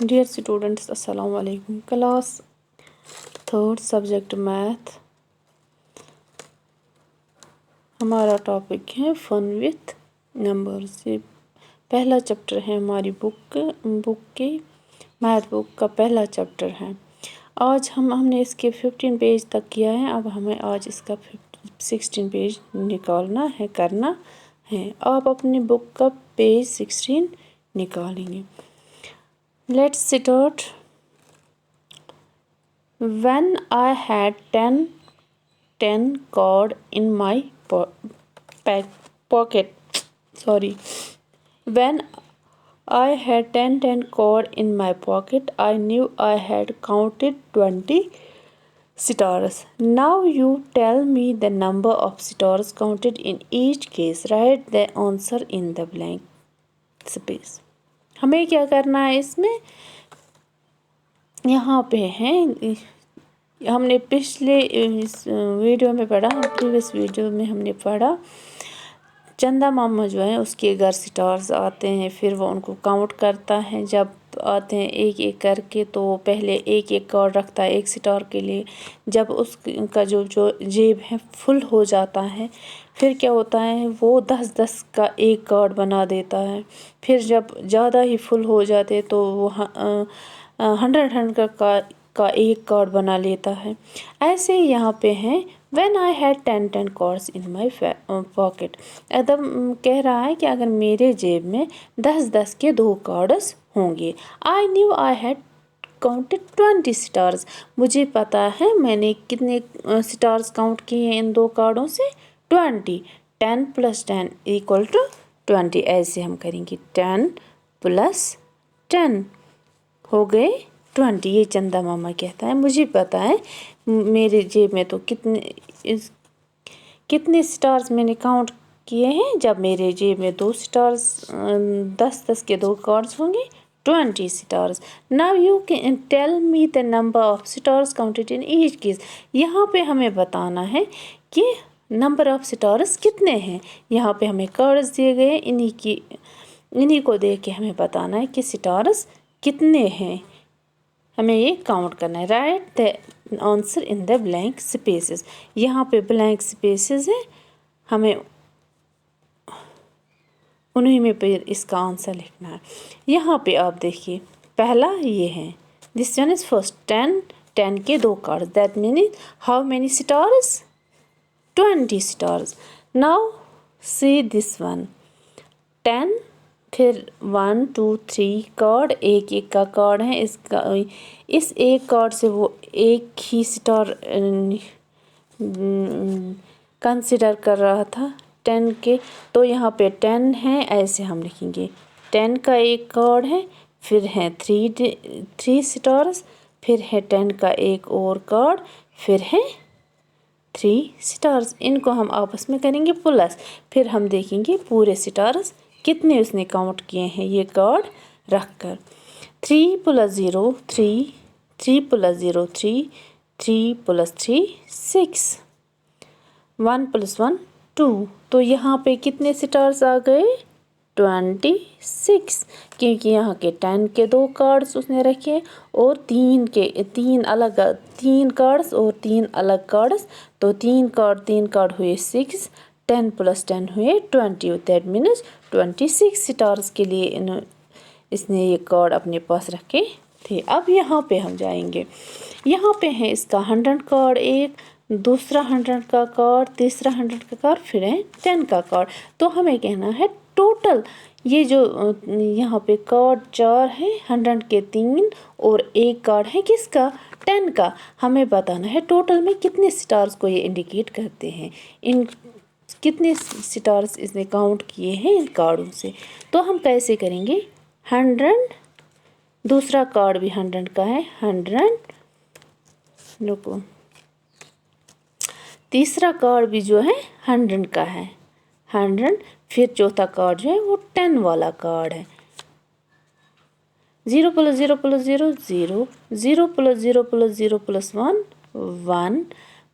Dear students, अस्सलाम वालेकुम। Class third subject math, हमारा टॉपिक है फन विथ नंबर्स। ये पहला चैप्टर है हमारी बुक के मैथ बुक का पहला चैप्टर है। आज हमने इसके 15 पेज तक किया है। अब हमें आज इसका 16 पेज निकालना है, करना है। आप अपनी बुक का पेज 16 निकालेंगे। Let's start. When I had 10 cord in my pocket. Sorry. When I had 10 cord in my pocket, I knew I had counted 20 stars. Now you tell me the number of stars counted in each case. Write the answer in the blank space. हमें क्या करना है इसमें? यहाँ पे हैं, हमने पिछले इस वीडियो में पढ़ा, प्रीवियस वीडियो में हमने पढ़ा चंदा मामा जो है उसके घर स्टार्स आते हैं, फिर वो उनको काउंट करता है। जब आते हैं एक एक करके तो पहले एक एक कार्ड रखता है एक स्टार के लिए। जब उसका जो जेब है फुल हो जाता है, फिर क्या होता है वो 10-10 का एक कार्ड बना देता है। फिर जब ज़्यादा ही फुल हो जाते तो वो 100 का एक कार्ड बना लेता है। ऐसे ही यहाँ पे हैं When I had 10 cards in my pocket. एकदम कह रहा है कि अगर मेरे जेब में 10-10 के 2 कार्ड्स होंगे। I knew I had counted 20 stars. मुझे पता है मैंने कितने स्टार्स काउंट किए हैं इन 2 कार्डों से। 20. 10 + 10 = 20। ऐसे हम करेंगे 10 + 10 हो गए 20। ये चंदा मामा कहता है मुझे पता है मेरे जेब में तो कितने स्टार्स मैंने काउंट किए हैं। जब मेरे जेब में 2 स्टार्स 10-10 के 2 कार्ड्स होंगे 20 stars. Now you can tell me the number of stars counted in each case. यहाँ पे हमें बताना है कि नंबर ऑफ स्टार्स कितने हैं। यहाँ पे हमें कार्ड्स दिए गए, इन्हीं को देख के हमें बताना है कि स्टार्स कितने हैं। हमें ये काउंट करना है। Right the answer in the blank spaces. यहाँ पे ब्लैंक स्पेसेस है, हमें उन्हीं में पे इसका आंसर लिखना है। यहाँ पे आप देखिए पहला ये है, दिस वन इज फर्स्ट 10 के 2 card, that mean how many stars 20 stars. Now see this one 10, फिर 1 2 3 कार्ड, एक का कार्ड है। इस एक कार्ड से वो एक ही स्टार कंसिडर कर रहा था 10 के, तो यहाँ पे 10 है। ऐसे हम लिखेंगे 10 का एक कार्ड है, फिर है 3 स्टार्स, फिर है 10 का एक और कार्ड, फिर है 3 स्टार्स। इनको हम आपस में करेंगे प्लस, फिर हम देखेंगे पूरे स्टार्स कितने उसने काउंट किए हैं ये कार्ड रख कर। 3 + 0 3, 3 + 0 3, 3 + 3 6, 1 + 1 2। तो यहाँ पे कितने स्टार्स आ गए 26, क्योंकि यहाँ के 10 के 2 कार्ड्स उसने रखे और 3 कार्ड्स और 3 अलग कार्ड्स, तो 3 कार्ड हुए 6, 10 + 10 हुए 20, दैट मीन्स 26 स्टार्स के लिए इसने ये कार्ड अपने पास रखे थे। अब यहाँ पे हम जाएंगे, यहाँ पे है इसका 100 कार्ड, एक दूसरा 100 का कार्ड, तीसरा 100 का कार्ड, फिर है 10 का कार्ड। तो हमें कहना है टोटल ये जो यहाँ पे कार्ड 4 है, 100 के 3 और एक कार्ड है किसका 10 का। हमें बताना है टोटल में कितने स्टार्स को ये इंडिकेट करते हैं, इन कितने स्टार्स इसने काउंट किए हैं इन कार्डों से। तो हम कैसे करेंगे 100, दूसरा कार्ड भी 100 का है, 100 रुको, तीसरा कार्ड भी जो है 100 का है 100, फिर चौथा कार्ड जो है वो 10 वाला कार्ड है। 0 + 0 + 0 0, 0 + 0 + 0 + 1 1,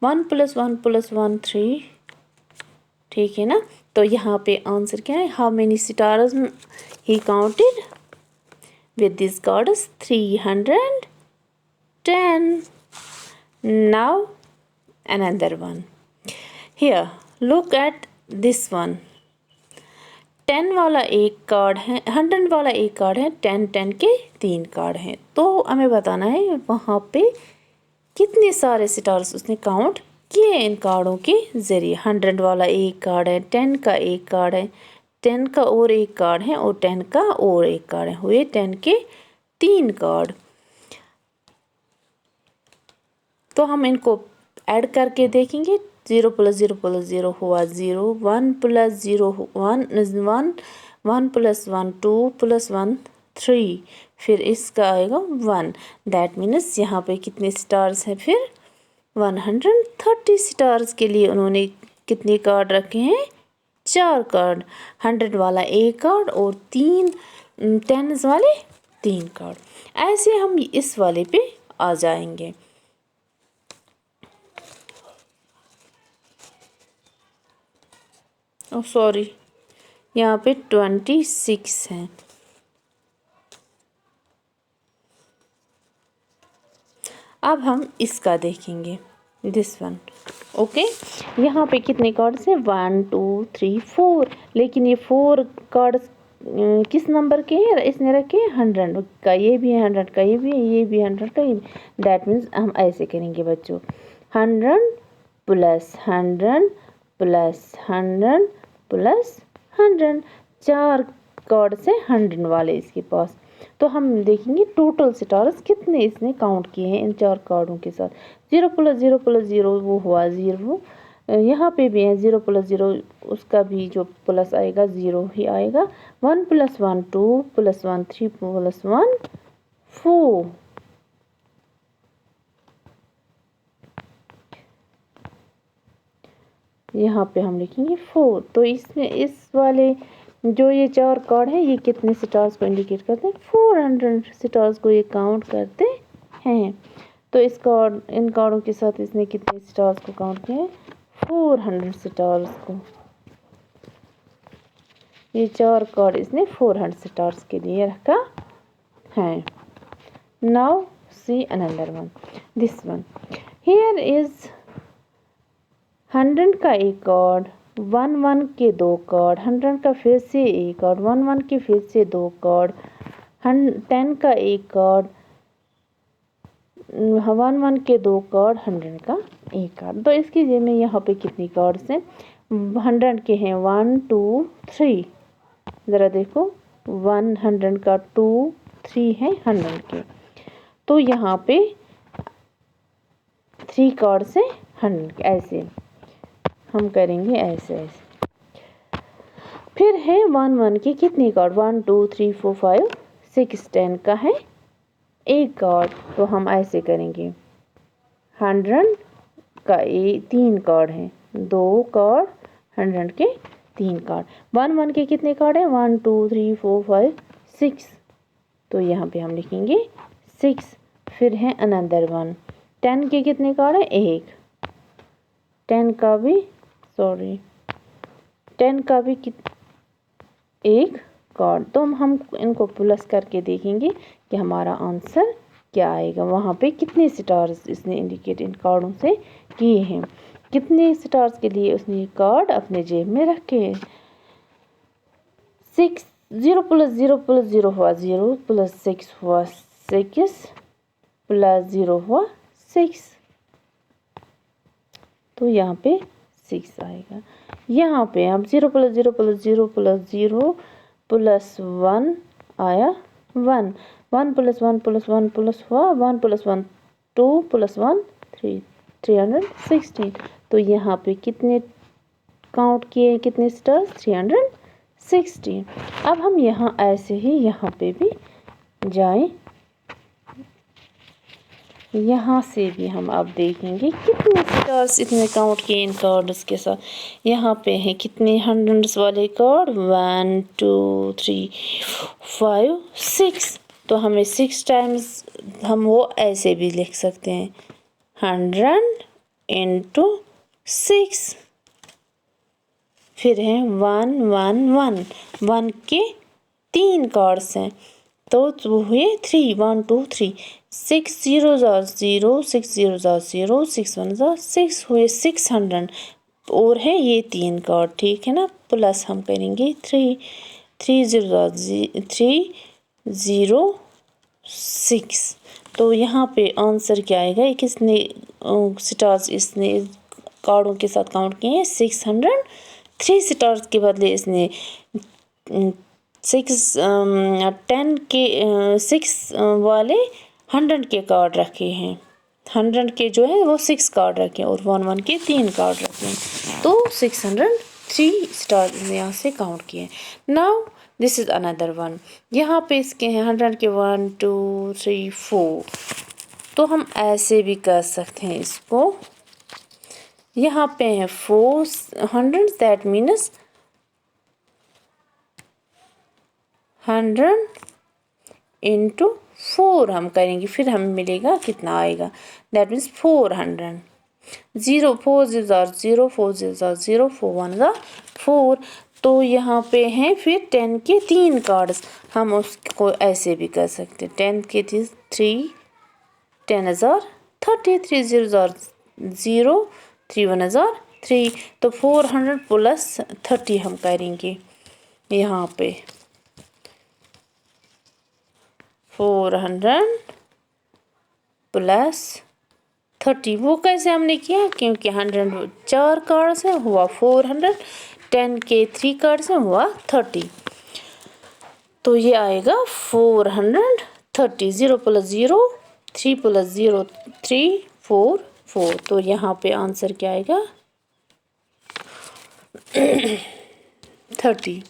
1 + 1 + 1 3, ठीक है ना। तो यहाँ पे आंसर क्या है, how many stars he counted with these cards 310. Now another one. Here look at this one. 10 वाला एक कार्ड है, 100 वाला एक कार्ड है, 10 के 3 कार्ड हैं। तो हमें बताना है वहाँ पे कितने सारे स्टार्स उसने काउंट किए इन कार्डों के ज़रिए। 100 वाला एक कार्ड है, 10 का एक कार्ड है, 10 का और एक कार्ड है और 10 का और एक कार्ड है, हुए 10 के 3 कार्ड। तो हम इनको ऐड करके देखेंगे। 0 + 0 + 0 हुआ 0, 1 + 0 1 1, 1 + 1 2 + 1 3, फिर इसका आएगा 1। दैट मीन्स यहाँ पे कितने स्टार्स हैं फिर 130 स्टार्स के लिए उन्होंने कितने कार्ड रखे हैं 4 कार्ड। 100 वाला एक कार्ड और 3 10 वाले 3 कार्ड। ऐसे हम इस वाले पे आ जाएंगे। ओह सॉरी, यहाँ पे 26 हैं। अब हम इसका देखेंगे, दिस वन। ओके, यहाँ पे कितने कार्ड्स हैं 1 2 3 4, लेकिन ये 4 कार्ड्स किस नंबर के हैं, इसने रखे 100 का, ये भी है 100 का, ये भी है, ये भी 100 का, ये भी। दैट मीन्स हम ऐसे करेंगे बच्चों, 100 + 100 + 100 + 100, 4 कार्ड्स हैं 100 वाले इसके पास। तो हम देखेंगे टोटल स्टार्स कितने इसने काउंट किए हैं इन 4 कार्डों के साथ। 0 + 0 + 0 वो हुआ 0, यहाँ पे भी है 0 + 0, उसका भी जो प्लस आएगा 0 ही आएगा। 1 + 1 2 + 1 3 + 1 4। यहाँ पे हम लिखेंगे 4। तो इसमें इस वाले जो ये 4 कार्ड है ये कितने स्टार्स को इंडिकेट करते हैं 400 स्टार्स को ये काउंट करते हैं। तो इस कार्ड इन कार्डों के साथ इसने कितने स्टार्स को काउंट किया है 400 स्टार्स को। ये 4 कार्ड इसने 400 स्टार्स के लिए रखा है। Now see another one, this one. Here is 100 का एक कार्ड, 1 1 के 2 कार्ड, 100 का फिर से एक कार्ड, 1 1 के फिर से 2 कार्ड, 10 का एक कार्ड, 1 1 के 2 कार्ड, 100 का एक कार्ड। तो इसकी जेब में यहाँ पे कितनी कार्ड्स हैं 100 के हैं 1 2 3, ज़रा देखो 100 का 2 3 है 100 के। तो यहाँ पे 3 कार्ड्स हैं 100 के। ऐसे हम करेंगे, ऐसे ऐसे। फिर है 1 1 के कितने कार्ड 1 2 3 4 5 6, 10 का है एक कार्ड। तो हम ऐसे करेंगे 100 का 3 कार्ड है, 2 कार्ड, 100 के 3 कार्ड। 1 1 के कितने कार्ड हैं 1 2 3 4 5 6, तो यहाँ पे हम लिखेंगे 6। फिर है अनदर वन, 10 के कितने कार्ड है एक, 10 का भी 10 का भी एक कार्ड। तो हम इनको प्लस करके देखेंगे कि हमारा आंसर क्या आएगा। वहाँ पे कितने स्टार्स इसने इंडिकेट इन कार्डों से किए हैं, कितने स्टार्स के लिए उसने कार्ड अपने जेब में रखे हैं। 6 0 + 0 + 0 हुआ 0 + 6 हुआ 6 + 0 हुआ 6, तो यहाँ पे 6 आएगा। यहाँ पे हम 0 + 0 + 0 + 0 + 1 आया 1, 1 + 1 + 1 प्लस हुआ 1 + 1 2 + 1 3, 316। तो यहाँ पे कितने काउंट किए कितने स्टार्स 316। अब हम यहाँ ऐसे ही यहाँ पे भी जाएं, यहाँ से भी हम अब देखेंगे कितने स्टार्स इतने काउंट किए इन कार्ड्स के साथ। यहाँ पे हैं कितने 100 वाले कार्ड 1 2 3 4 5 6, तो हमें 6 टाइम्स हम वो ऐसे भी लिख सकते हैं 100 × 6। फिर है 1 1 1, 1 के 3 कार्ड्स हैं, तो वो हुए 3 1 2 3 6 zeros are 0 6 zeros are 0 6 ones are 6 हुए 600 और है ये 3 कार्ड ठीक है ना प्लस हम करेंगे 3 zeros are 3 0 6 तो यहाँ पे आंसर क्या आएगा एक इसने स्टार्स इसने कार्डों के साथ काउंट किए हैं 600 3 स्टार्स के बदले इसने 10 के 6 वाले 100 के कार्ड रखे हैं 100 के जो है वो 6 कार्ड रखे हैं और 1 के 3 कार्ड रखे हैं तो 603 स्टार यहाँ से काउंट किए now this is another one यहाँ पे इसके हैं 100 के 1 2 3 4 तो हम ऐसे भी कर सकते हैं इसको यहाँ पे है 400 दैट मीन्स 100 into 4 हम करेंगे फिर हमें मिलेगा कितना आएगा that means 400 0 4 zeros are 0 4 zeros are 0 4 1 are 4 तो यहाँ पे हैं फिर 10 के 3 कार्ड्स हम उसको ऐसे भी कर सकते हैं 10 के 3 10 are 30 3 zeros are 0 3 1 are 3 तो 400 प्लस 30 हम करेंगे यहाँ पे 400 प्लस 30 वो कैसे हमने किया क्योंकि 100 4 कार्ड्स है हुआ 400 10 के 3 कार्ड्स है हुआ 30 तो ये आएगा 430 0 प्लस 0 3 प्लस 0 3 4 4 तो यहाँ पे आंसर क्या आएगा 30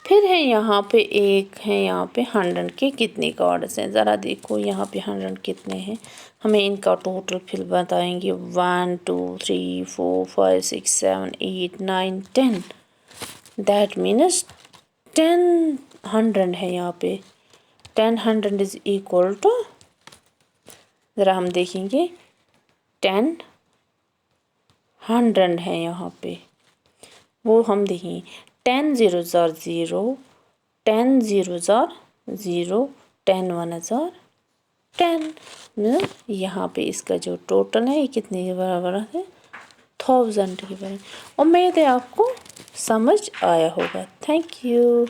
फिर है यहाँ पे एक है यहाँ पे 100 के कितने कार्ड्स हैं ज़रा देखो यहाँ पे 100 कितने हैं हमें इनका टोटल फिर बताएंगे 1 2 3 4 5 6 7 8 9 10 दैट मीन्स 10 100 है यहाँ पे 10 100 इज इक्वल टू ज़रा हम देखेंगे 10 100 है यहाँ पे वो हम देखेंगे 10 zeros are 0 10 zeros are 0 10 ones are 10 यहाँ पे इसका जो टोटल है ये कितने के बराबर है 1000 के बराबर उम्मीद है आपको समझ आया होगा थैंक यू